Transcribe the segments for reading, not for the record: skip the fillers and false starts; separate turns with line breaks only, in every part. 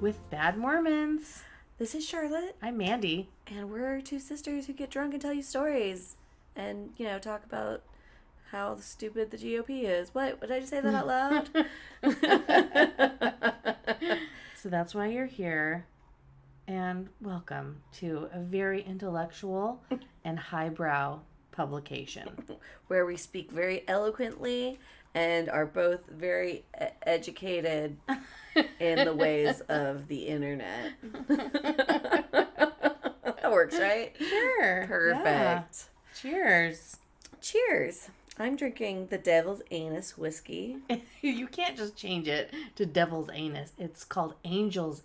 with Bad Mormons.
This is Charlotte.
I'm Mandi.
And we're two sisters who get drunk and tell you stories. And, talk about how stupid the GOP is. What? Did I just say that out loud?
So that's why you're here. And welcome to a very intellectual and highbrow publication.
Where we speak very eloquently and are both very educated in the ways of the internet. That works, right?
Sure.
Perfect.
Yeah. Cheers.
Cheers. I'm drinking the Devil's Anus whiskey.
You can't just change it to Devil's Anus. It's called Angel's...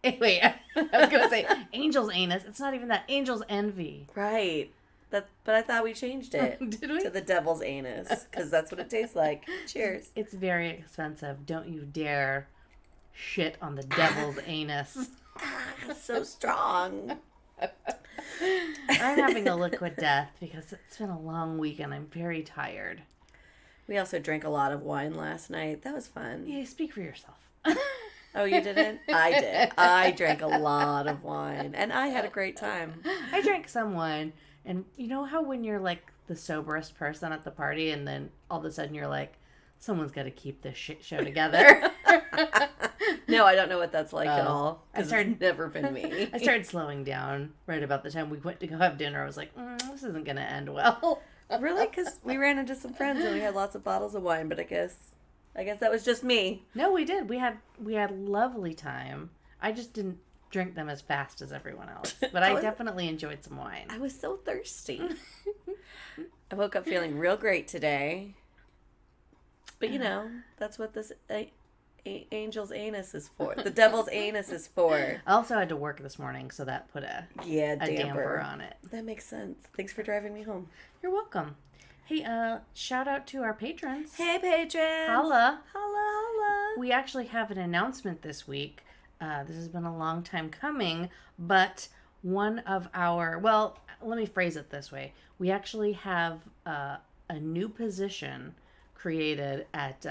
Wait, I was going to say Angel's Anus. It's not even that. Angel's Envy.
Right. But I thought we changed it.
Did we?
To the Devil's Anus. Because that's what it tastes like. Cheers.
It's very expensive. Don't you dare shit on the Devil's Anus.
So strong.
I'm having a liquid death because it's been a long week and I'm very tired.
We also drank a lot of wine last night. That was fun.
Yeah, speak for yourself.
Oh, you didn't? I did. I drank a lot of wine and I had a great time.
I drank some wine, and you know how when you're like the soberest person at the party and then all of a sudden you're like, someone's got to keep this shit show together.
No, I don't know what that's like at all.
It's
never been me.
I started slowing down right about the time we went to go have dinner. I was like, this isn't going to end well.
Really? Because we ran into some friends and we had lots of bottles of wine, but I guess that was just me.
No, we did. We had lovely time. I just didn't drink them as fast as everyone else. But I definitely enjoyed some wine.
I was so thirsty. I woke up feeling real great today. But that's what this Angel's Anus is for. The Devil's Anus is for.
I also had to work this morning, so that put a damper on it.
That makes sense. Thanks for driving me home.
You're welcome. Hey, shout out to our patrons.
Hey, patrons.
Holla.
Holla, holla.
We actually have an announcement this week. This has been a long time coming, but one of our... Well, let me phrase it this way. We actually have a new position created at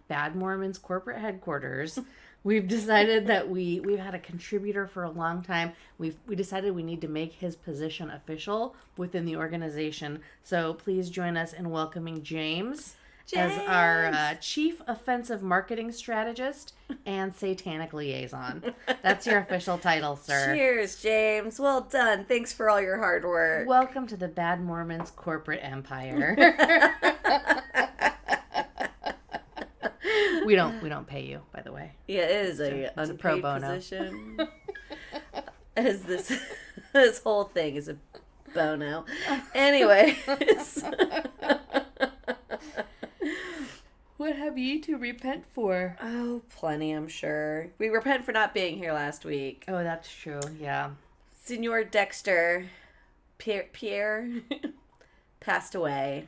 Bad Mormons corporate headquarters. We've decided that we've had a contributor for a long time. We decided we need to make his position official within the organization. So please join us in welcoming James. As our chief offensive marketing strategist and satanic liaison. That's your official title, sir.
Cheers, James. Well done. Thanks for all your hard work.
Welcome to the Bad Mormons corporate empire. We don't pay you, by the way.
Yeah, it is
it's a pro bono
position. As this whole thing is a bono. Anyways.
What have ye to repent for?
Oh, plenty, I'm sure. We repent for not being here last week.
Oh, that's true. Yeah.
Senor Dexter, Pierre, passed away.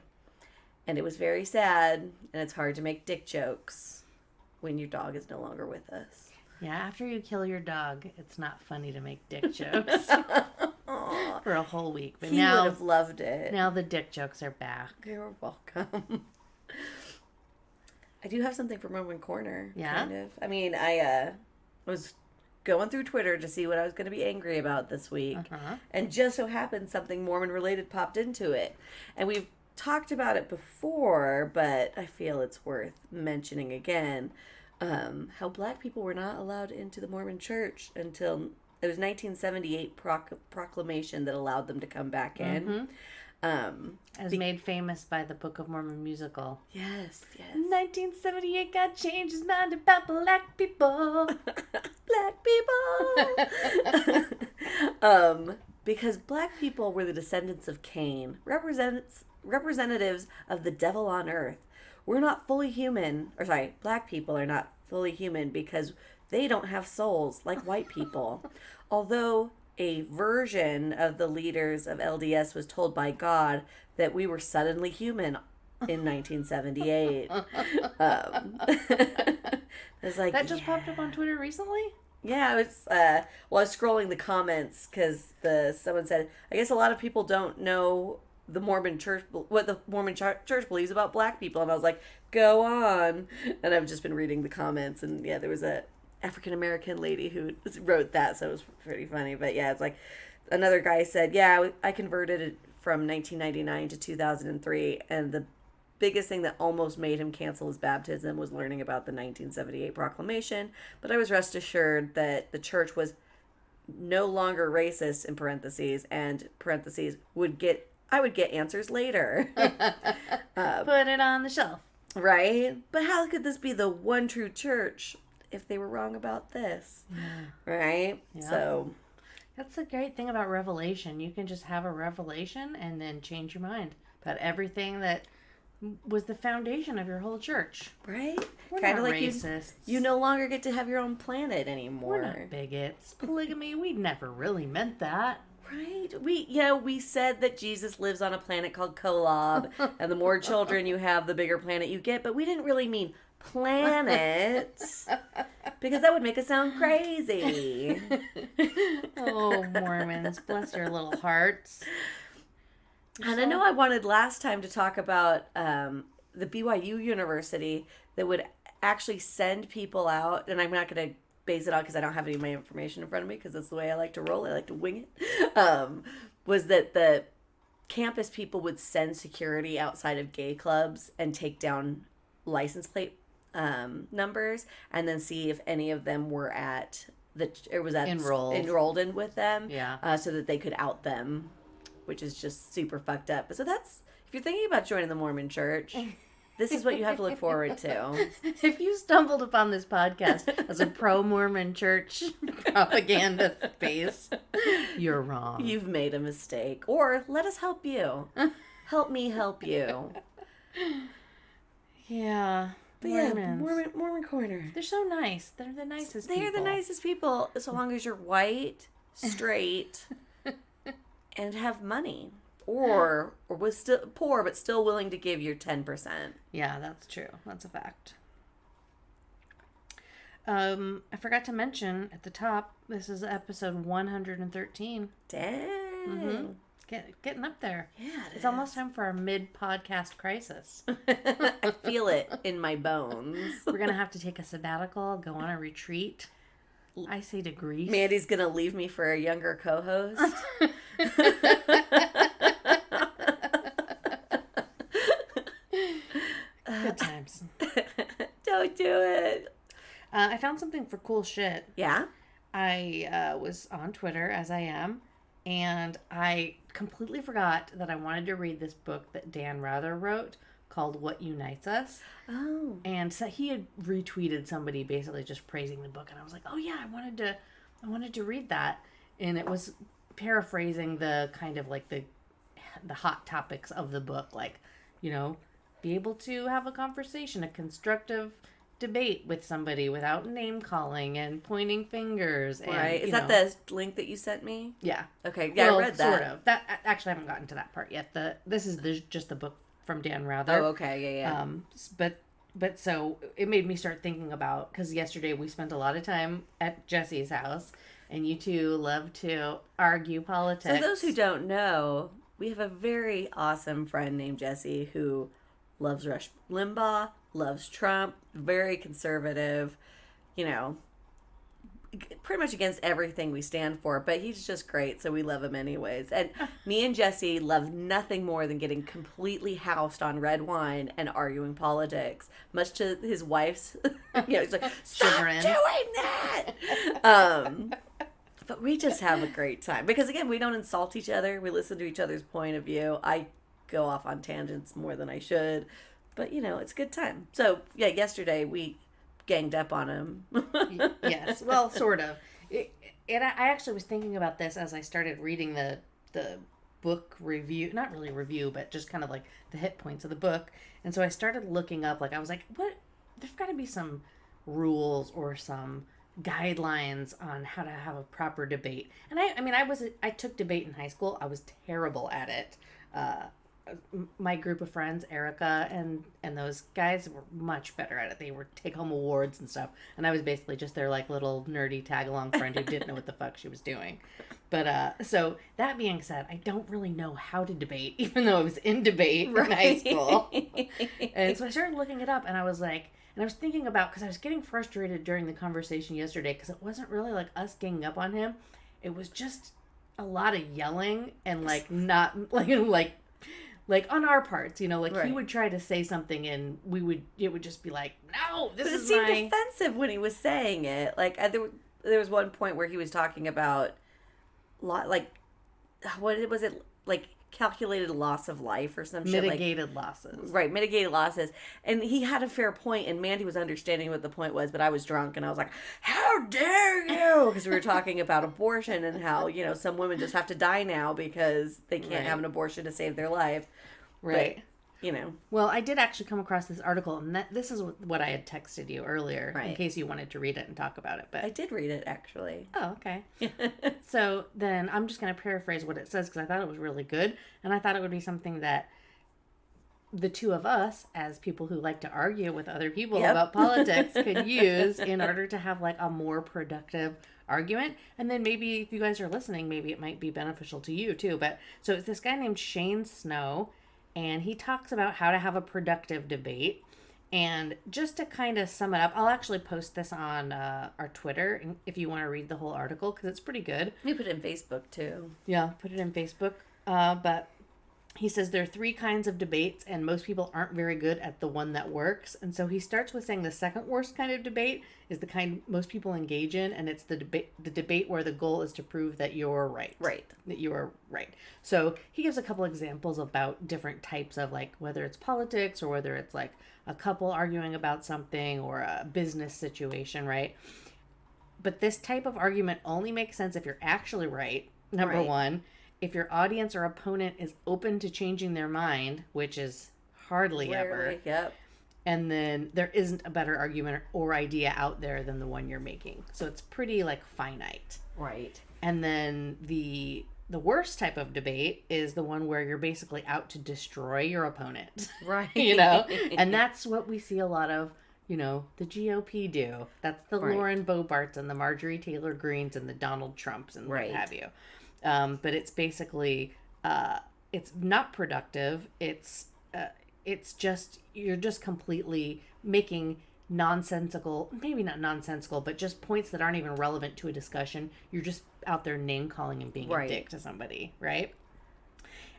And it was very sad. And it's hard to make dick jokes when your dog is no longer with us.
Yeah, after you kill your dog, it's not funny to make dick jokes for a whole week. But
he would have loved it.
Now the dick jokes are back.
You're welcome. I do have something for Mormon Corner.
Yeah?
Kind of. I mean, I was going through Twitter to see what I was going to be angry about this week.
Uh-huh.
And just so happened something Mormon related popped into it. And we've talked about it before, but I feel it's worth mentioning again. How black people were not allowed into the Mormon church until it was 1978 proclamation that allowed them to come back in.
Mm-hmm. As made famous by the Book of Mormon musical.
Yes, yes.
1978, God changed his mind about black people.
Black people! Because black people were the descendants of Cain, representatives of the devil on earth. We're not fully human, black people are not fully human because they don't have souls like white people. Although a version of the leaders of LDS was told by God that we were suddenly human in 1978. It's like,
that just popped up on Twitter recently?
Yeah, I was I was scrolling the comments because someone said, I guess a lot of people don't know the Mormon church, what the Mormon church believes about black people. And I was like, go on. And I've just been reading the comments, and yeah, there was a African-American lady who wrote that, so it was pretty funny. But yeah, it's like another guy said, yeah, I converted it from 1999 to 2003, and the biggest thing that almost made him cancel his baptism was learning about the 1978 proclamation. But I was rest assured that the church was no longer racist, in parentheses, and parentheses, I would get answers later.
Put it on the shelf.
Right? But how could this be the one true church if they were wrong about this? Yeah. Right? Yeah. So
that's the great thing about revelation. You can just have a revelation and then change your mind about everything that was the foundation of your whole church.
Right?
We're kind of like racists.
You no longer get to have your own planet anymore.
We're not bigots. Polygamy, we never really meant that.
Right. We said that Jesus lives on a planet called Kolob, and the more children you have, the bigger planet you get, but we didn't really mean planets, because that would make us sound crazy.
Oh, Mormons, bless your little hearts.
And I know I wanted last time to talk about the BYU University that would actually send people out, and I'm not going to base it on because I don't have any of my information in front of me because that's the way I like to roll. I like to wing it. Was that the campus people would send security outside of gay clubs and take down license plate numbers and then see if any of them were enrolled in with them.
Yeah.
So that they could out them, which is just super fucked up. So that's, if you're thinking about joining the Mormon Church, this is what you have to look forward to.
If you stumbled upon this podcast as a pro-Mormon church propaganda space, you're wrong.
You've made a mistake. Or let us help you. Help me help you.
Yeah.
But Mormons. Yeah, Mormon Corner.
They're so nice. They're the nicest people.
They're the nicest people, so long as you're white, straight, and have money. Or was still poor, but still willing to give your 10%.
Yeah, that's true. That's a fact. I forgot to mention at the top, this is episode 113.
Dang.
Mm-hmm. Getting up there.
Yeah,
it's almost time for our mid-podcast crisis.
I feel it in my bones.
We're going to have to take a sabbatical, go on a retreat. I say to Greece.
Mandy's going to leave me for a younger co-host.
Good times.
Don't do it.
I found something for cool shit.
Yeah?
I was on Twitter, as I am, and I completely forgot that I wanted to read this book that Dan Rather wrote called What Unites Us.
Oh.
And so he had retweeted somebody basically just praising the book, and I was like, oh yeah, I wanted to read that. And it was paraphrasing the kind of like the hot topics of the book, like, you know, be able to have a conversation, a constructive debate with somebody without name calling and pointing fingers. And,
right. Is that the link that you sent me?
Yeah.
Okay. Yeah, well, I read that.
Sort of. That actually, I haven't gotten to that part yet. This is just the book from Dan Rather.
Oh, okay. Yeah.
But so it made me start thinking about, because yesterday we spent a lot of time at Jesse's house, and you two love to argue politics.
So those who don't know, we have a very awesome friend named Jesse who loves Rush Limbaugh, loves Trump, very conservative, you know, pretty much against everything we stand for, but he's just great, so we love him anyways. And me and Jesse love nothing more than getting completely housed on red wine and arguing politics, much to his wife's, he's like, stop doing that! But we just have a great time. Because, again, we don't insult each other. We listen to each other's point of view. I go off on tangents more than I should. But, it's a good time. So, yeah, yesterday we ganged up on him.
Yes. Well, sort of. And I actually was thinking about this as I started reading the book review. Not really review, but just kind of like the hit points of the book. And so I started looking up, I was like, what? There's got to be some rules or some guidelines on how to have a proper debate. And I took debate in high school. I was terrible at it. My group of friends, Erica and those guys, were much better at it. They were take home awards and stuff. And I was basically just their little nerdy tag along friend who didn't know what the fuck she was doing. But so that being said, I don't really know how to debate, even though I was in debate in high school. And so I started looking it up, and I was like, and I was thinking about, because I was getting frustrated during the conversation yesterday, because it wasn't really like us ganging up on him. It was just a lot of yelling and like not like on our parts, you know, like he would try to say something and it would just be like, no, this is
But it seemed offensive when he was saying it. Like there was one point where he was talking about like what was it, like calculated loss of life or some
mitigated
shit,
losses.
Right, mitigated losses. And he had a fair point, and Mandy was understanding what the point was, but I was drunk and I was like, how dare you? Because we were talking about abortion and how, you know, some women just have to die now because they can't have an abortion to save their life.
Right.
But, you know.
Well, I did actually come across this article, and this is what I had texted you earlier, in case you wanted to read it and talk about it. But
I did read it, actually.
Oh, okay. So then I'm just going to paraphrase what it says, because I thought it was really good, and I thought it would be something that the two of us, as people who like to argue with other people about politics, could use in order to have like a more productive argument. And then maybe if you guys are listening, maybe it might be beneficial to you too. But so it's this guy named Shane Snow, and he talks about how to have a productive debate. And just to kind of sum it up, I'll actually post this on our Twitter if you want to read the whole article, because it's pretty good.
You put it in Facebook too.
Yeah, put it in Facebook. But he says there are 3 kinds of debates, and most people aren't very good at the one that works. And so he starts with saying the second worst kind of debate is the kind most people engage in, and it's the debate where the goal is to prove that you're right.
Right.
That you are right. So he gives a couple examples about different types of, like, whether it's politics or whether it's like a couple arguing about something or a business situation, right? But this type of argument only makes sense if you're actually right, number one. If your audience or opponent is open to changing their mind, which is hardly ever.
Yep.
And then there isn't a better argument or idea out there than the one you're making. So it's pretty like finite.
Right.
And then the worst type of debate is the one where you're basically out to destroy your opponent.
Right.
You know? And that's what we see a lot of, you know, the GOP do. That's the Lauren Boeberts and the Marjorie Taylor Greens and the Donald Trumps and what have you. But it's basically, it's not productive. It's just, you're just completely making nonsensical, maybe not nonsensical, but just points that aren't even relevant to a discussion. You're just out there name calling and being a dick to somebody, right?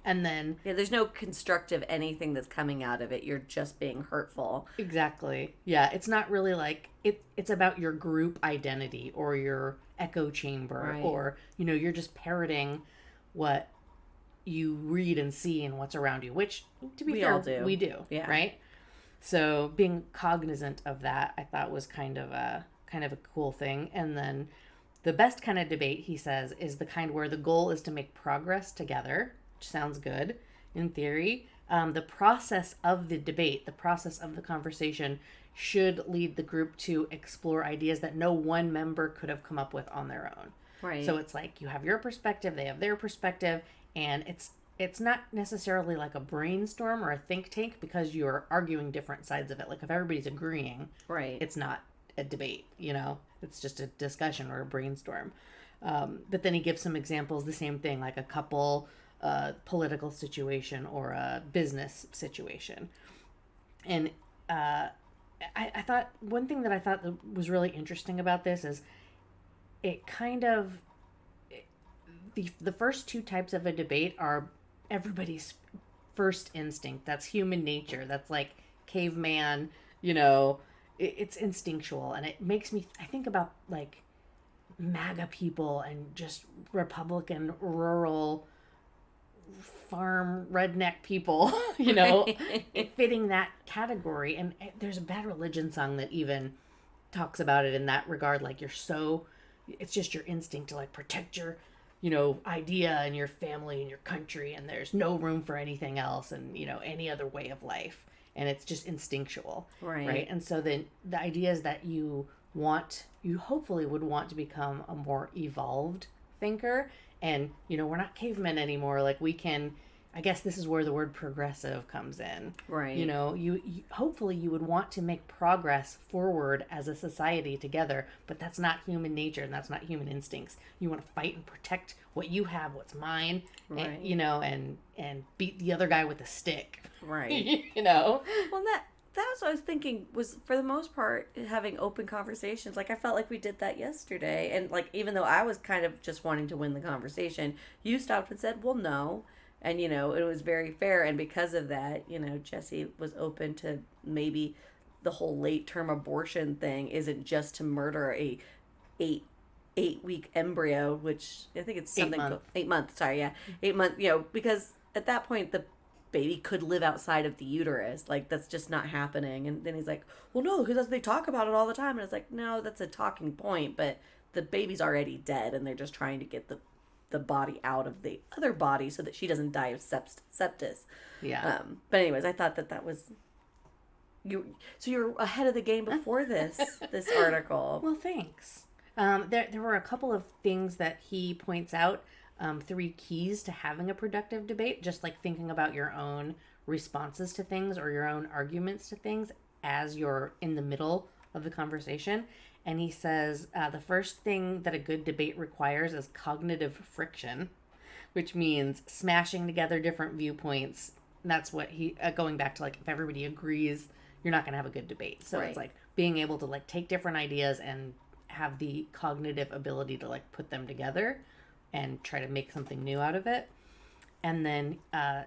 And then...
Yeah, there's no constructive anything that's coming out of it. You're just being hurtful.
Exactly. Yeah, it's not really like... It's about your group identity or your echo chamber or, you know, you're just parroting what you read and see and what's around you, which, to be fair, we do, right? So being cognizant of that, I thought was kind of a cool thing. And then the best kind of debate, he says, is the kind where the goal is to make progress together, which sounds good in theory. The process of the debate, the process of the conversation should lead the group to explore ideas that no one member could have come up with on their own.
Right.
So it's like you have your perspective, they have their perspective, and it's not necessarily like a brainstorm or a think tank because you're arguing different sides of it. Like if everybody's agreeing, it's not a debate, you know? It's just a discussion or a brainstorm. But then he gives some examples, the same thing, like a couple political situation or a business situation. And I thought one thing that I thought was really interesting about this is it kind of the first 2 types of a debate are everybody's first instinct. That's human nature. That's like caveman, you know, it's instinctual. And it makes me, I think about like MAGA people and just Republican rural farm redneck people, you know, fitting that category. And there's a Bad Religion song that even talks about it in that regard. Like it's just your instinct to like protect your, you know, idea and your family and your country, and there's no room for anything else and, you know, any other way of life. And it's just instinctual. Right. And so then the idea is that you hopefully would want to become a more evolved thinker. And, you know, we're not cavemen anymore. Like I guess this is where the word progressive comes in.
Right.
You hopefully you would want to make progress forward as a society together, but that's not human nature and that's not human instincts. You want to fight and protect what you have, what's mine,
Right.
and beat the other guy with a stick.
Right.
Well,
Well, that was what I was thinking, was for the most part having open conversations. Like, I felt like we did that yesterday, and like, even though I was kind of just wanting to win the conversation, you stopped and said, well, no. And it was very fair, and because of that, Jesse was open to maybe the whole late term abortion thing isn't just to murder a 8 week embryo, which I think it's something 8 months. Sorry, yeah, 8 month. Because at that point the baby could live outside of the uterus. Like, that's just not happening. And then he's like, well, no, because they talk about it all the time. And it's like, no, that's a talking point, but the baby's already dead, and they're just trying to get the body out of the other body so that she doesn't die of sepsis.
Yeah.
But anyways, I thought that was you. So you're ahead of the game before this article.
Well, thanks. There were a couple of things that he points out. 3 keys to having a productive debate, just like thinking about your own responses to things or your own arguments to things as you're in the middle of the conversation. And he says the first thing that a good debate requires is cognitive friction, which means smashing together different viewpoints. And that's what going back to, like, if everybody agrees, you're not going to have a good debate. So
Right.
It's like being able to, like, take different ideas and have the cognitive ability to, like, put them together and try to make something new out of it. And then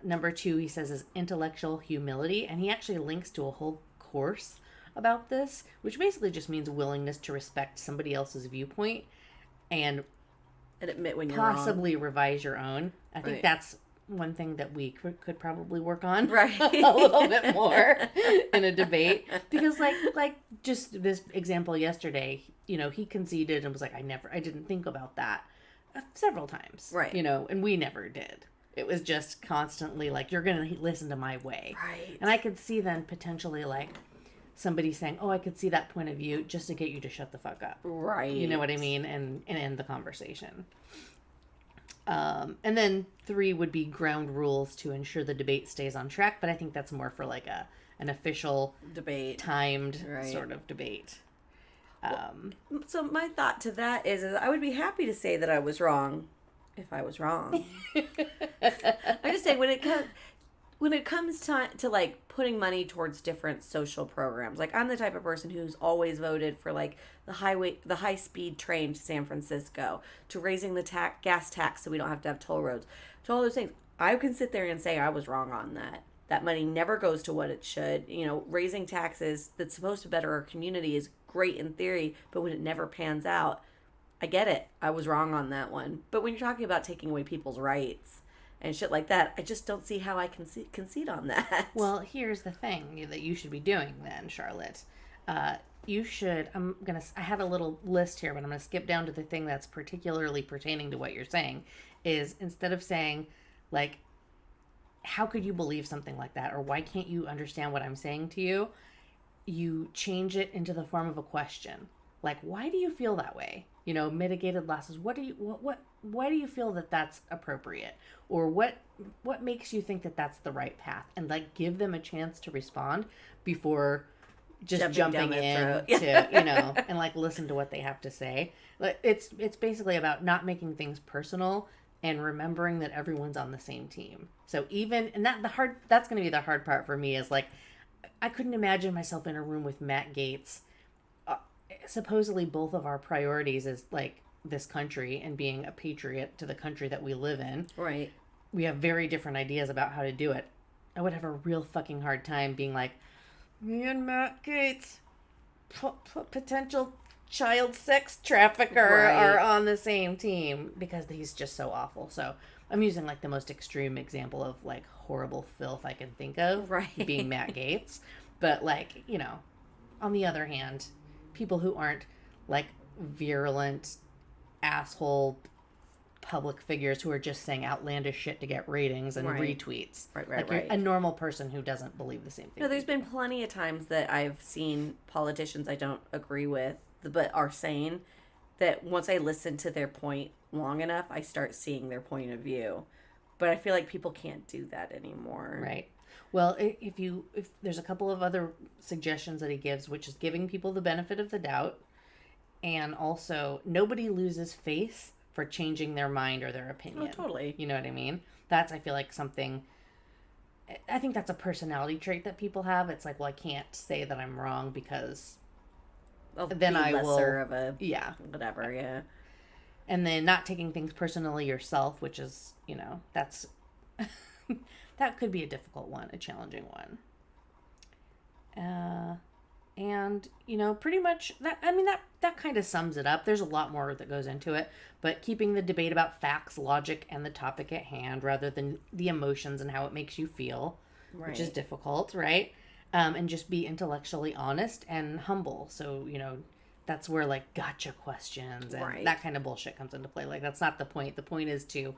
number 2, he says, is intellectual humility. And he actually links to a whole course about this, which basically just means willingness to respect somebody else's viewpoint and
admit when you're
possibly revise your own. I think
Right.
that's one thing that we could probably work on
Right.
a little bit more in a debate, because like just this example yesterday, he conceded and was like, I didn't think about that several times,
Right.
And we never did. It was just constantly like, you're gonna listen to my way,
Right.
and I could see then potentially like somebody saying, oh, I could see that point of view, just to get you to shut the fuck up.
Right.
You know what I mean? And end the conversation. And then 3 would be ground rules to ensure the debate stays on track. But I think that's more for like an official
debate,
timed
Right.
sort of debate.
So my thought to that is I would be happy to say that I was wrong if I was wrong. I'm just saying, when it comes to like putting money towards different social programs, like, I'm the type of person who's always voted for like the high speed train to San Francisco, to raising the gas tax so we don't have to have toll roads, to all those things. I can sit there and say I was wrong on that. That money never goes to what it should. Raising taxes that's supposed to better our community is great in theory, but when it never pans out, I get it. I was wrong on that one. But when you're talking about taking away people's rights and shit like that, I just don't see how I can concede on that.
Well, here's the thing that you should be doing then, Charlotte. You should, I had a little list here, but I'm going to skip down to the thing that's particularly pertaining to what you're saying, is instead of saying, like, how could you believe something like that? Or why can't you understand what I'm saying to you? You change it into the form of a question. Like, why do you feel that way? Mitigated losses. Why do you feel that that's appropriate? Or what makes you think that that's the right path? And like, give them a chance to respond before just jumping in to, and like listen to what they have to say. Like, it's basically about not making things personal and remembering that everyone's on the same team. So that's going to be the hard part for me, is like, I couldn't imagine myself in a room with Matt Gaetz. Supposedly both of our priorities is like this country and being a patriot to the country that we live in.
Right.
We have very different ideas about how to do it. I would have a real fucking hard time being like, me and Matt Gaetz, potential child sex trafficker, are on the same team, because he's just so awful. So I'm using like the most extreme example of like horrible filth I can think of,
Right.
being Matt Gaetz. But like, on the other hand, people who aren't like virulent asshole public figures who are just saying outlandish shit to get ratings and
Right.
retweets.
Right.
You're a normal person who doesn't believe the same thing.
There's been plenty of times that I've seen politicians I don't agree with, but are saying that once I listen to their point long enough, I start seeing their point of view. But I feel like people can't do that anymore.
Right. Well, if there's a couple of other suggestions that he gives, which is giving people the benefit of the doubt, and also nobody loses face for changing their mind or their opinion.
Oh, totally.
You know what I mean? That's, I feel like, something. I think that's a personality trait that people have. It's like, well, I can't say that I'm wrong because then I will.
Of a whatever. Yeah.
And then not taking things personally yourself, which is, that's that could be a difficult one, a challenging one. And, pretty much that kind of sums it up. There's a lot more that goes into it, but keeping the debate about facts, logic, and the topic at hand rather than the emotions and how it makes you feel, which is difficult, right? And just be intellectually honest and humble. So, that's where like gotcha questions and that kind of bullshit comes into play. Like, that's not the point. The point is to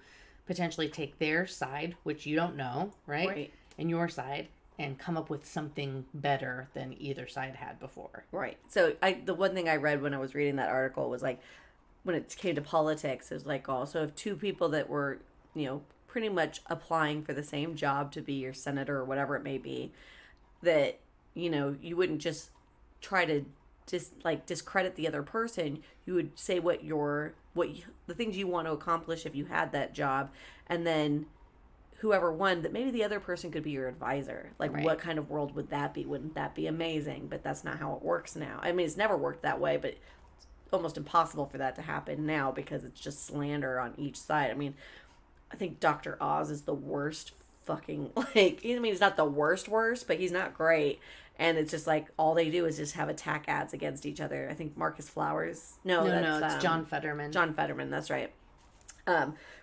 potentially take their side, which you don't know, right? And your side, and come up with something better than either side had before.
Right. So the one thing I read when I was reading that article was like, when it came to politics, it was like, also if two people that were, pretty much applying for the same job to be your senator or whatever it may be, that, you wouldn't just try to discredit the other person. You would say the things you want to accomplish if you had that job, and then whoever won, that maybe the other person could be your advisor. Like, what kind of world would that be? Wouldn't that be amazing? But that's not how it works now. I mean, it's never worked that way, but it's almost impossible for that to happen now because it's just slander on each side. I mean, I think Dr. Oz is the worst fucking, he's not the worst, but he's not great. And it's just like, all they do is just have attack ads against each other. I think Marcus Flowers. No,
it's John Fetterman.
John Fetterman, that's right.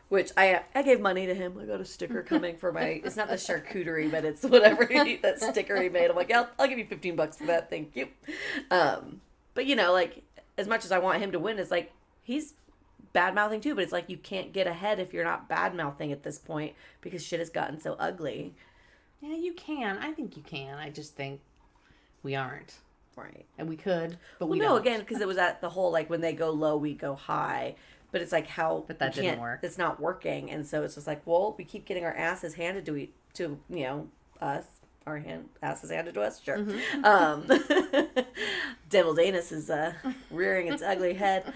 Which I gave money to him. I got a sticker coming for my, it's not the charcuterie, but it's whatever that sticker he made. I'm like, yeah, I'll give you $15 for that. Thank you. But as much as I want him to win, it's like, he's bad mouthing too, but it's like, you can't get ahead if you're not bad mouthing at this point because shit has gotten so ugly.
Yeah, you can. I think you can. I just think we aren't.
Right.
And we could, but we
don't.
No,
again, because it was at the whole, when they go low, we go high. But it's like
but that didn't work.
It's not working. And so it's just like, well, we keep getting our asses handed to us. Our asses handed to us. Sure.
Mm-hmm.
Devil's anus is rearing its ugly head.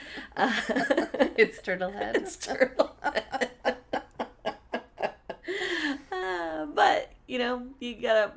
It's turtle head.
It's turtle head. But, you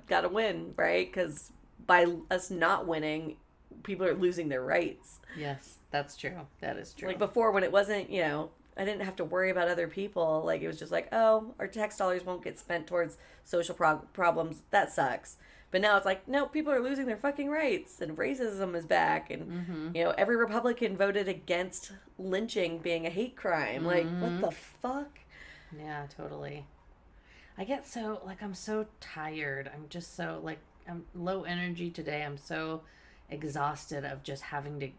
gotta win, right? Because by us not winning, people are losing their rights.
Yes, that's true. That is true.
Like before, when it wasn't, I didn't have to worry about other people. Like, it was just like, oh, our tax dollars won't get spent towards social problems. That sucks. But now it's like, no, people are losing their fucking rights, and racism is back, and every Republican voted against lynching being a hate crime. Mm-hmm. Like, what the fuck?
Yeah, totally. I get so, I'm so tired. I'm just so, I'm low energy today. I'm so exhausted of just having to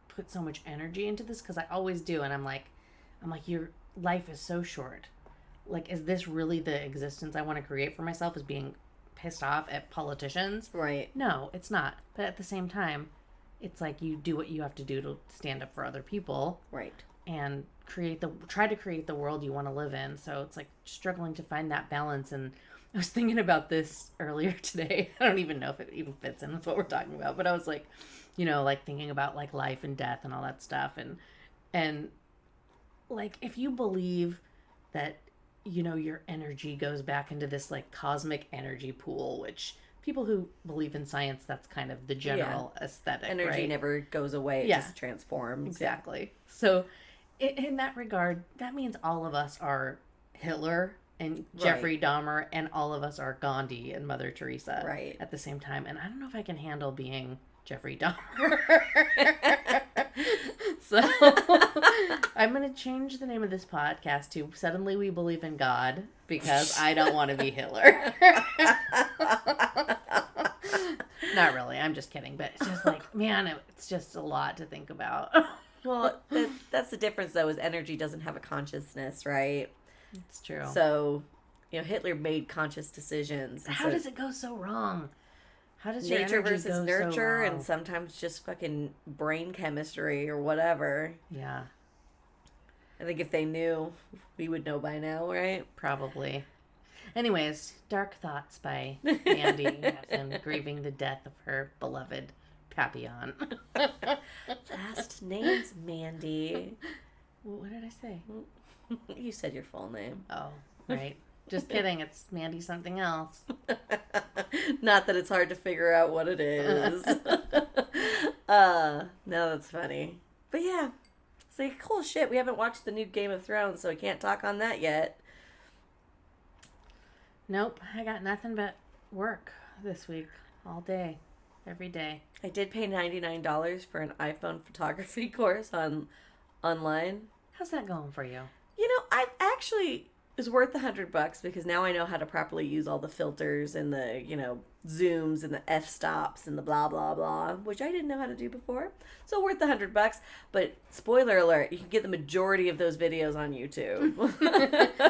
put so much energy into this, because I always do, and I'm like, your life is so short. Like, is this really the existence I want to create for myself, is being pissed off at politicians?
Right.
No, it's not. But at the same time, it's like, you do what you have to do to stand up for other people.
Right.
And try to create the world you want to live in. So it's like struggling to find that balance. And I was thinking about this earlier today. I don't even know if it even fits in with what we're talking about, but I was like, thinking about life and death and all that stuff. And if you believe that, your energy goes back into this cosmic energy pool, which people who believe in science, that's kind of the general aesthetic.
Energy
right?
never goes away. It just transforms.
Exactly. Yeah. So in that regard, that means all of us are Hitler and Jeffrey Dahmer, and all of us are Gandhi and Mother Teresa at the same time. And I don't know if I can handle being Jeffrey Dahmer. So I'm going to change the name of this podcast to Suddenly We Believe in God, because I don't want to be Hitler. Not really. I'm just kidding. But it's just man, it's just a lot to think about.
Well, that's the difference, though, is energy doesn't have a consciousness, right?
It's true.
So, Hitler made conscious decisions.
How does it go so wrong? How does
nature versus nurture, and sometimes just fucking brain chemistry or whatever.
Yeah.
I think if they knew, we would know by now, right?
Probably. Anyways, Dark Thoughts by Mandi, and grieving the death of her beloved Papillon.
Last name's Mandi.
What did I say?
You said your full name.
Oh, right. Just kidding. It's Mandi something else.
Not that it's hard to figure out what it is. No, that's funny. But yeah, it's like, cool shit. We haven't watched the new Game of Thrones, so I can't talk on that yet.
Nope. I got nothing but work this week. All day. Every day.
I did pay $99 for an iPhone photography course online.
How's that going for you?
You know, I've actually... It's worth $100 because now I know how to properly use all the filters and the, zooms and the f-stops and the blah, blah, blah, which I didn't know how to do before. So worth $100. But spoiler alert, you can get the majority of those videos on YouTube.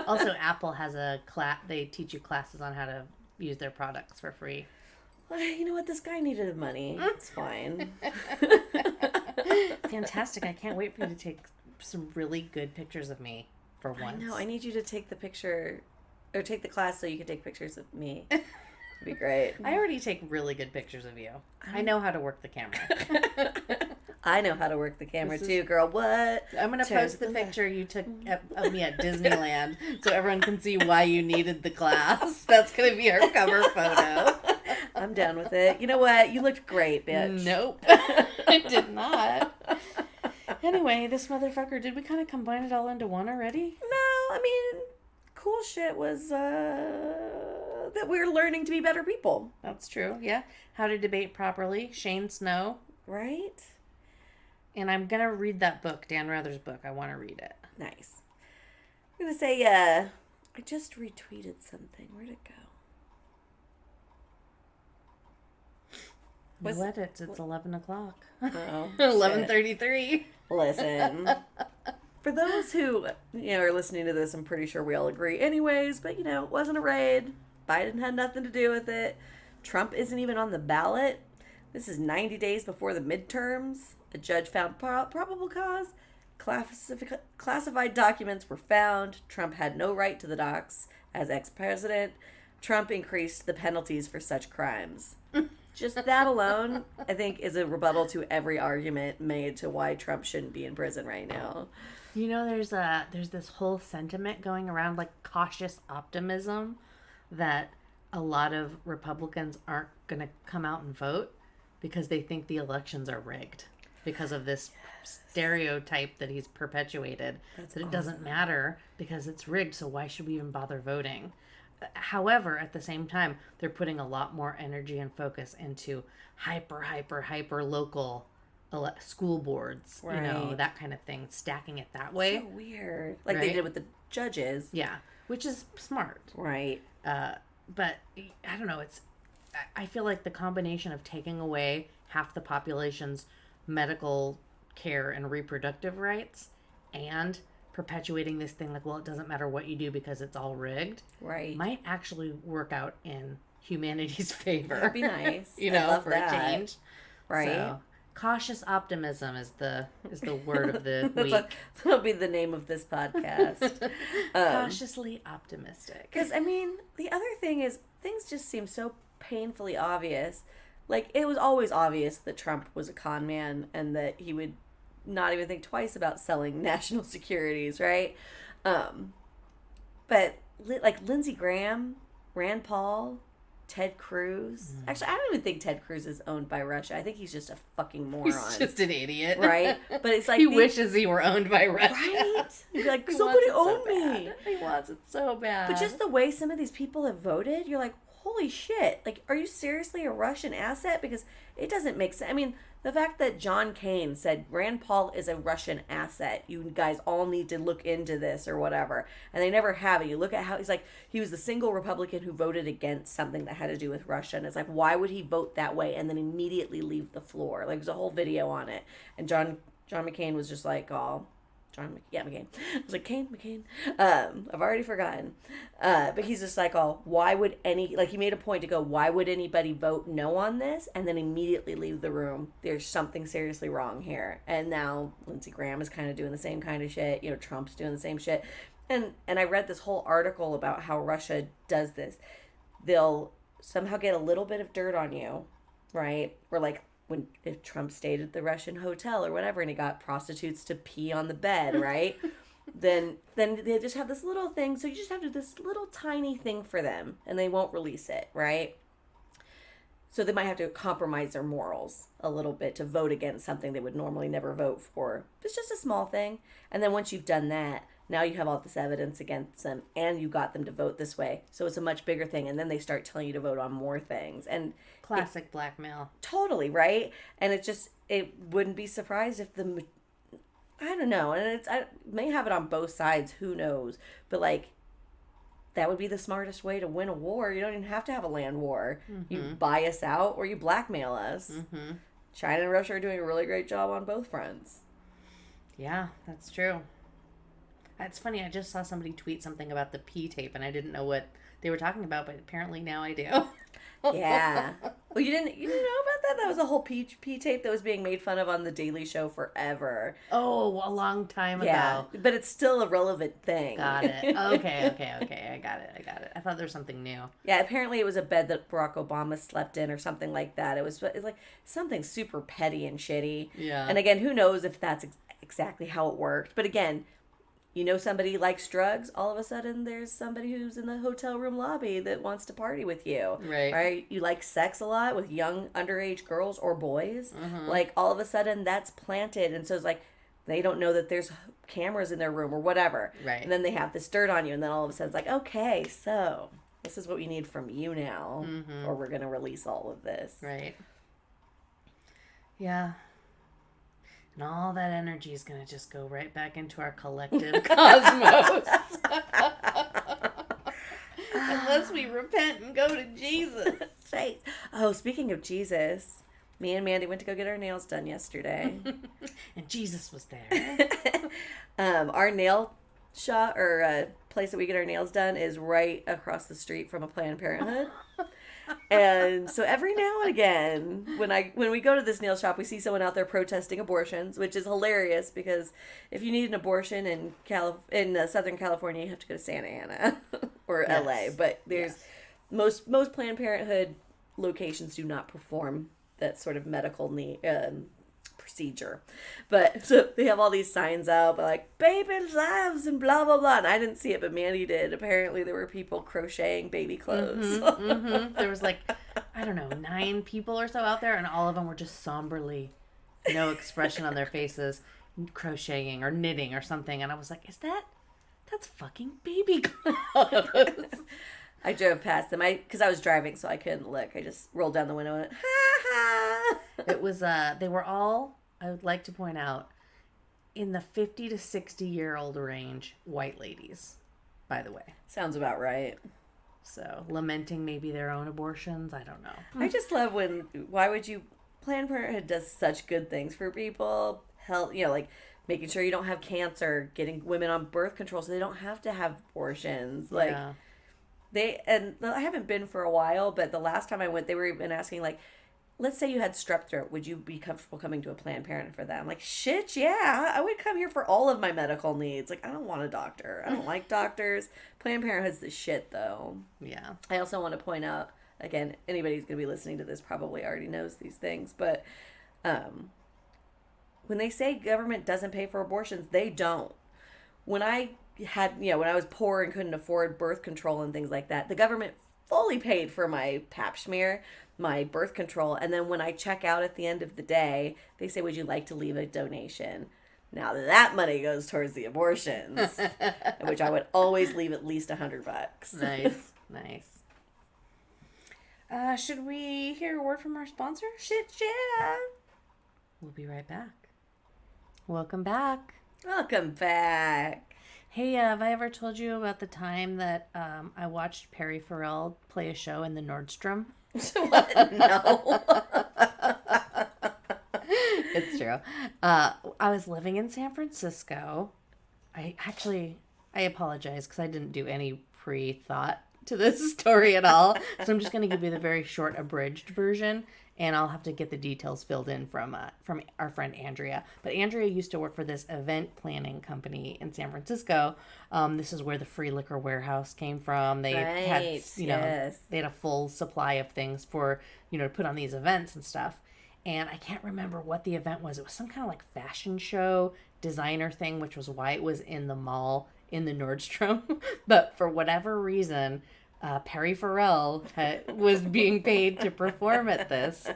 Also, Apple has a class. They teach you classes on how to use their products for free.
Well, you know what? This guy needed money. It's fine.
Fantastic. I can't wait for you to take some really good pictures of me. For once.
I know. I need you to take the picture, or take the class so you can take pictures of me. It'd be great.
I already take really good pictures of you. I know how to work the camera.
I know how to work the camera too, girl. What?
I'm going to post the picture you took of me at Disneyland so everyone can see why you needed the class. That's going to be our cover photo.
I'm down with it. You know what? You looked great, bitch.
Nope. I did not. Anyway, this motherfucker, did we kind of combine it all into one already?
No, I mean, cool shit was that we're learning to be better people.
That's true, yeah. How to debate properly, Shane Snow.
Right? And
I'm going to read that book, Dan Rather's book. I want to read it.
Nice. I'm going to say, I just retweeted something. Where'd it go?
No edits. It's 11 o'clock.
Oh,
11:33.
Listen, for those who are listening to this, I'm pretty sure we all agree anyways, but it wasn't a raid. Biden had nothing to do with it. Trump isn't even on the ballot. This is 90 days before the midterms. A judge found probable cause. Classified documents were found. Trump had no right to the docs as ex-president. Trump increased the penalties for such crimes. Just that alone, I think, is a rebuttal to every argument made to why Trump shouldn't be in prison right now.
There's this whole sentiment going around, like cautious optimism, that a lot of Republicans aren't going to come out and vote because they think the elections are rigged because of this stereotype that he's perpetuated. That it doesn't matter because it's rigged, so why should we even bother voting? However, at the same time, they're putting a lot more energy and focus into hyper local school boards,
right.
That kind of thing, stacking it that way.
So weird. Like they did with the judges.
Yeah, which is smart.
Right.
But I don't know, I feel like the combination of taking away half the population's medical care and reproductive rights and perpetuating this thing like, well, it doesn't matter what you do because it's all rigged,
right,
might actually work out in humanity's favor.
That'd be nice.
For a change, right? So, cautious optimism is the word of the week.
That'll be the name of this podcast.
Cautiously optimistic.
Because the other thing is things just seem so painfully obvious. Like, it was always obvious that Trump was a con man and that he would not even think twice about selling national securities, right? But like Lindsey Graham, Rand Paul, Ted Cruz. Actually, I don't even think Ted Cruz is owned by Russia. I think he's just a fucking moron.
He's just an idiot.
Right? But it's like...
he wishes he were owned by Russia.
Right? He'd be like, somebody own me.
He wants it so bad.
But just the way some of these people have voted, you're like, holy shit. Like, are you seriously a Russian asset? Because it doesn't make sense. The fact that John Kane said Rand Paul is a Russian asset, you guys all need to look into this or whatever, and they never have it. You look at how he's like, he was the single Republican who voted against something that had to do with Russia, and it's like, why would he vote that way and then immediately leave the floor? Like, there's a whole video on it, and John McCain was just like, oh, McCain. I was like, McCain. I've already forgotten. But he's just like, why would he made a point to go, why would anybody vote no on this? And then immediately leave the room. There's something seriously wrong here. And now Lindsey Graham is kind of doing the same kind of shit. Trump's doing the same shit. And I read this whole article about how Russia does this. They'll somehow get a little bit of dirt on you, right? Or like, if Trump stayed at the Russian hotel or whatever and he got prostitutes to pee on the bed, right? then they just have this little thing. So you just have to do this little tiny thing for them and they won't release it, right? So they might have to compromise their morals a little bit to vote against something they would normally never vote for. It's just a small thing. And then once you've done that, now you have all this evidence against them and you got them to vote this way. So it's a much bigger thing. And then they start telling you to vote on more things. And
classic blackmail.
Totally, right? And it wouldn't be surprised if I don't know. And I may have it on both sides. Who knows? But like, that would be the smartest way to win a war. You don't even have to have a land war. Mm-hmm. You buy us out or you blackmail us. Mm-hmm. China and Russia are doing a really great job on both fronts.
Yeah, that's true. It's funny, I just saw somebody tweet something about the P tape, and I didn't know what they were talking about, but apparently now I do.
Yeah. Well, you didn't know about that? That was a whole P tape that was being made fun of on The Daily Show forever.
Oh, a long time ago.
But it's still a relevant thing.
Got it. Okay. I got it. I thought there was something new.
Yeah, apparently it was a bed that Barack Obama slept in or something like that. It was like something super petty and shitty.
Yeah.
And again, who knows if that's exactly how it worked. But again, somebody likes drugs, all of a sudden there's somebody who's in the hotel room lobby that wants to party with you. Right? You like sex a lot with young underage girls or boys. Mm-hmm. Like, all of a sudden that's planted. And so it's like, they don't know that there's cameras in their room or whatever.
Right.
And then they have this dirt on you. And then all of a sudden it's like, okay, so this is what we need from you now. Mm-hmm. Or we're going to release all of this.
Right. Yeah. And all that energy is going to just go right back into our collective cosmos. Unless we repent and go to Jesus.
Right. Oh, speaking of Jesus, me and Mandi went to go get our nails done yesterday.
And Jesus was there.
Our nail shop or place that we get our nails done is right across the street from a Planned Parenthood. And so every now and again, when we go to this nail shop, we see someone out there protesting abortions, which is hilarious because if you need an abortion in Southern California, you have to go to Santa Ana or yes. LA. But there's most Planned Parenthood locations do not perform that sort of medical procedure. But so they have all these signs out, like baby lives and blah blah blah. And I didn't see it, but Mandi did. Apparently there were people crocheting baby clothes.
Mm-hmm, mm-hmm. There was like, I don't know, 9 people or so out there, and all of them were just somberly, expression on their faces, crocheting or knitting or something. And I was like, that's fucking baby clothes.
I drove past them because I was driving, so I couldn't look. I just rolled down the window and went, ha ha.
It was they were all, I would like to point out, in the 50 to 60-year-old range, white ladies, by the way.
Sounds about right.
So, lamenting maybe their own abortions, I don't know.
I just love Planned Parenthood does such good things for people. Health, like making sure you don't have cancer, getting women on birth control so they don't have to have abortions. Like, and I haven't been for a while, but the last time I went, they were even asking, like, let's say you had strep throat. Would you be comfortable coming to a Planned Parenthood for that? I'm like, shit, yeah. I would come here for all of my medical needs. Like, I don't want a doctor. I don't like doctors. Planned Parenthood's the shit, though.
Yeah.
I also want to point out, again, anybody who's going to be listening to this probably already knows these things, but when they say government doesn't pay for abortions, they don't. When I was poor and couldn't afford birth control and things like that, the government fully paid for my pap smear, my birth control, and then when I check out at the end of the day, they say, would you like to leave a donation? Now that money goes towards the abortions, which I would always leave at least $100.
Nice. Should we hear a word from our sponsor?
Shit, yeah.
We'll be right back. Welcome back.
Welcome back.
Hey, have I ever told you about the time that I watched Perry Farell play a show in the Nordstrom?
What? No.
It's true. I was living in San Francisco, I apologize because I didn't do any pre-thought to this story at all. So I'm just going to give you the very short abridged version, and I'll have to get the details filled in from our friend Andrea. But Andrea used to work for this event planning company in San Francisco. This is where the Free Liquor Warehouse came from. They had, they had a full supply of things for, to put on these events and stuff. And I can't remember what the event was. It was some kind of like fashion show, designer thing, which was why it was in the mall in the Nordstrom. But for whatever reason, Perry Farell was being paid to perform at this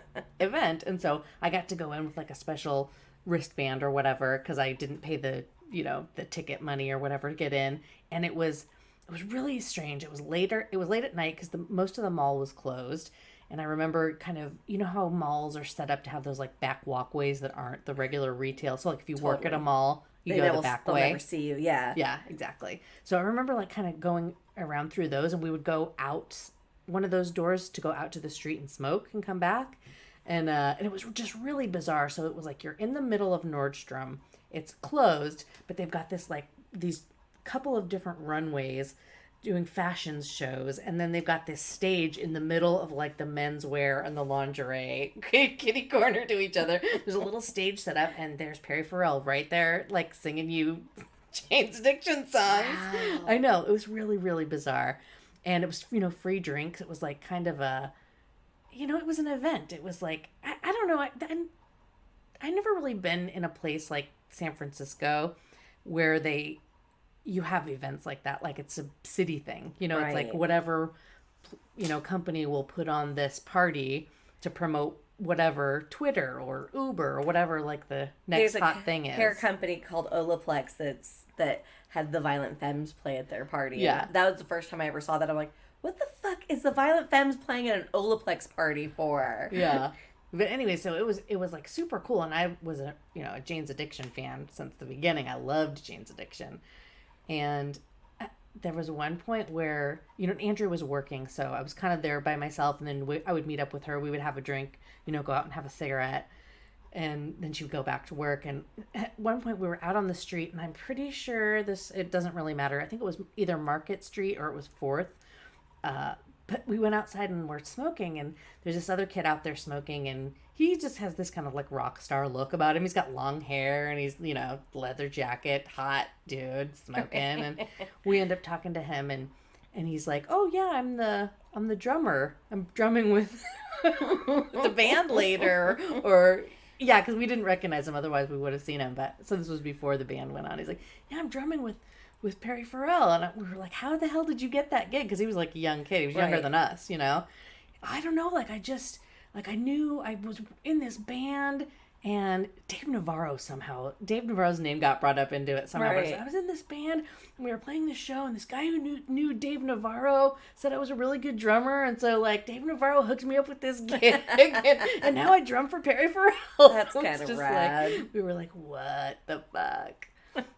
event. And so I got to go in with like a special wristband or whatever because I didn't pay the ticket money or whatever to get in. And it was really strange. It was late at night because most of the mall was closed. And I remember kind of, how malls are set up to have those like back walkways that aren't the regular retail. So like if you work at a mall, you go the back way. They'll
never see you. Yeah.
Yeah, exactly. So I remember like kind of going around through those, and we would go out one of those doors to go out to the street and smoke and come back. And it was just really bizarre. So it was like you're in the middle of Nordstrom. It's closed, but they've got this like these couple of different runways doing fashion shows, and then they've got this stage in the middle of like the menswear and the lingerie kitty corner to each other. There's a little stage set up, and there's Perry Farell right there like singing you Jane's Addiction songs. Wow. I know, it was really, really bizarre. And it was, free drinks. It was like kind of a, it was an event. It was like, I don't know. I never really been in a place like San Francisco where you have events like that, like it's a city thing, right. It's like whatever, company will put on this party to promote whatever Twitter or Uber or whatever, like the next hot thing is.
There's a hair company called Olaplex that had the Violent Femmes play at their party.
Yeah.
And that was the first time I ever saw that. I'm like, what the fuck is the Violent Femmes playing at an Olaplex party for?
Yeah. But anyway, so it was like super cool. And I was a Jane's Addiction fan since the beginning. I loved Jane's Addiction. And there was one point where, Andrew was working, so I was kind of there by myself, and then I would meet up with her. We would have a drink, go out and have a cigarette, and then she would go back to work. And at one point we were out on the street, and I'm pretty sure it doesn't really matter. I think it was either Market Street or it was 4th. But we went outside and we're smoking, and there's this other kid out there smoking, and he just has this kind of like rock star look about him. He's got long hair, and he's, leather jacket, hot dude smoking. And we end up talking to him, and he's like, oh yeah, I'm the drummer. I'm drumming with the band later, or yeah, because we didn't recognize him. Otherwise we would have seen him. But so this was before the band went on. He's like, yeah, I'm drumming with Perry Farell. And we were like, how the hell did you get that gig? Because he was like a young kid. He was younger than us, I don't know. Like, I knew I was in this band, and Dave Navarro's name got brought up into it somehow. Right. I was in this band, and we were playing this show, and this guy who knew Dave Navarro said I was a really good drummer. And so, like, Dave Navarro hooked me up with this gig, and now I drum for Perry Farell.
That's kind of rad.
Like, we were like, what the fuck?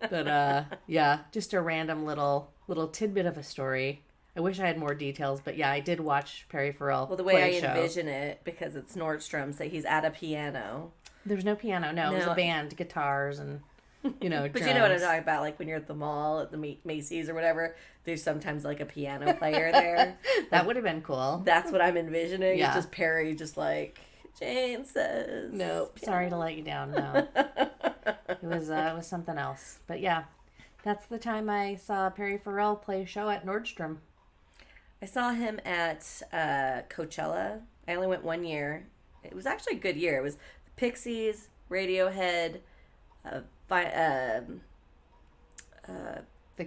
But yeah, just a random little tidbit of a story. I wish I had more details, but yeah, I did watch Perry Farell.
Well, the way I envision it, because it's Nordstrom, so he's at a piano.
There was no piano. No, it was a band, guitars, and
but drums. You know what I'm talking about? Like when you're at the mall, at the Macy's or whatever, there's sometimes like a piano player there.
That would have been cool.
That's what I'm envisioning. Yeah. It's just Perry, just like Jane says.
Nope. Sorry to let you down. No. It was something else. But yeah, that's the time I saw Perry Farell play a show at Nordstrom.
I saw him at Coachella. I only went 1 year. It was actually a good year. It was the Pixies, Radiohead,
The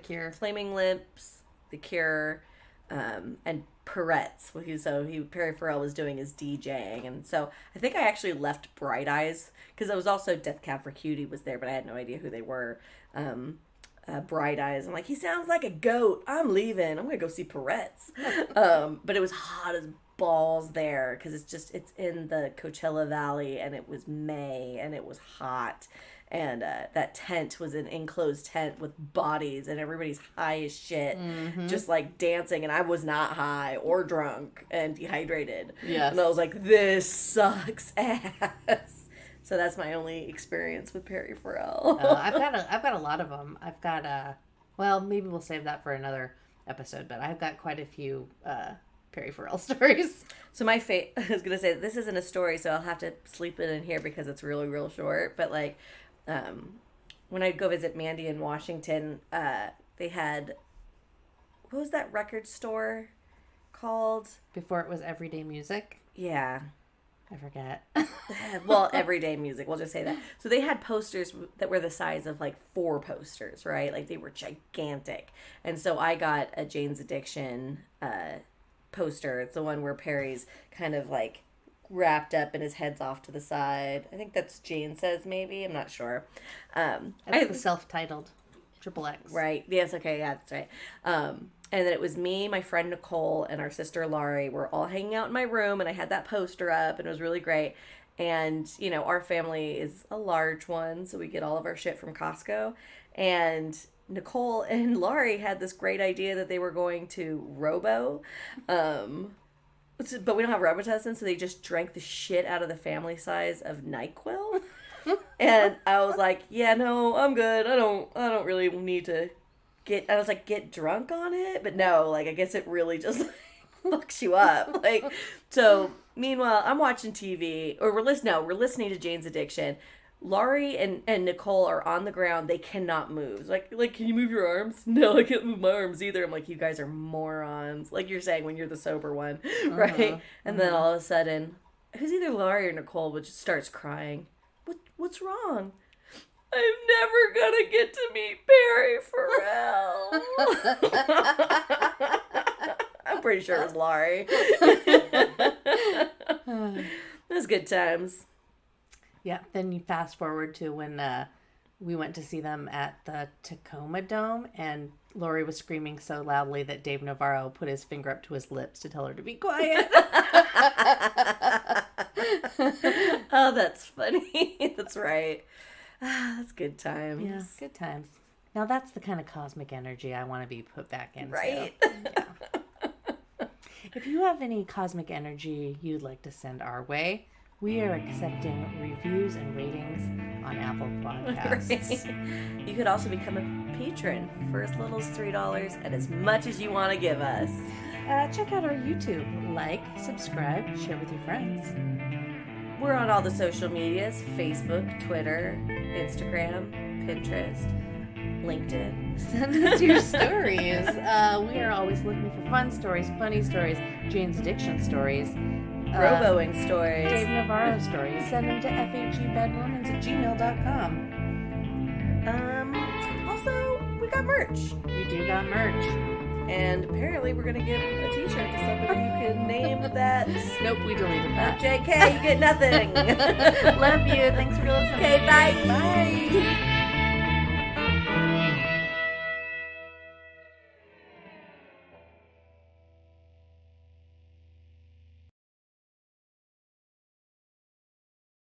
Cure,
Flaming Lips, The Cure, and Peretz. Perry Farrell was doing his DJing, and so I think I actually left Bright Eyes because it was also Death Cab for Cutie was there, but I had no idea who they were. Bright Eyes. I'm like, he sounds like a goat. I'm leaving. I'm gonna go see Peretz. But it was hot as balls there because it's in the Coachella Valley, and it was May, and it was hot. And that tent was an enclosed tent with bodies, and everybody's high as shit, just like dancing. And I was not high or drunk and dehydrated. Yes. And I was like, this sucks ass. So that's my only experience with Perry Farell.
I've got a lot of them. I've got well, maybe we'll save that for another episode, but I've got quite a few Perry Farell stories.
So I was gonna say this isn't a story, so I'll have to sleep it in here because it's really real short. But like, when I'd go visit Mandi in Washington, they had, what was that record store called?
Before it was Everyday Music.
Yeah.
I forget.
Well, everyday music. We'll just say that. So they had posters that were the size of like 4 posters, right? Like they were gigantic. And so I got a Jane's Addiction poster. It's the one where Perry's kind of like wrapped up and his head's off to the side. I think that's Jane Says maybe. I'm not sure.
That's the self-titled XXX.
Right. Yes. Okay. Yeah, that's right. And then it was me, my friend Nicole, and our sister Laurie. We're all hanging out in my room, and I had that poster up, and it was really great. And, you know, our family is a large one, so we get all of our shit from Costco. And Nicole and Laurie had this great idea that they were going to Robo. But we don't have Robitussin, so they just drank the shit out of the family size of NyQuil. And I was like, yeah, no, I'm good. I don't really need to get drunk on it, but no, like I guess it really just like, fucks you up. Like, so meanwhile, I'm watching TV, or we're listening to Jane's Addiction. Laurie and Nicole are on the ground. They cannot move. Like, can you move your arms? No, I can't move my arms either. I'm like, you guys are morons. Like you're saying when you're the sober one, right? And then all of a sudden, it was either Laurie or Nicole, which just starts crying. What's wrong? I'm never gonna get to meet Perry Farell. I'm pretty sure it was Laurie. It was good times.
Yeah, then you fast forward to when we went to see them at the Tacoma Dome, and Laurie was screaming so loudly that Dave Navarro put his finger up to his lips to tell her to be quiet.
Oh, that's funny. That's right. That's good times.
Yeah, good times. Now that's the kind of cosmic energy I want to be put back into.
Right.
Yeah. If you have any cosmic energy you'd like to send our way, we are accepting reviews and ratings on Apple Podcasts.
Right. You could also become a patron for as little as $3 and as much as you want to give us.
Check out our YouTube. Like, subscribe, share with your friends.
We're on all the social medias: Facebook, Twitter, Instagram, Pinterest, LinkedIn.
Send us your stories. We are always looking for fun stories, funny stories, Jane's Addiction stories,
Roboing stories,
Dave Navarro stories. Send them to fagbadromans@gmail.com.
Also, we got merch.
We do got merch.
And apparently we're going to give a t-shirt to somebody who can name that.
Nope, we deleted that.
JK, you get nothing.
Love you. Thanks for listening.
Okay, bye.
Bye.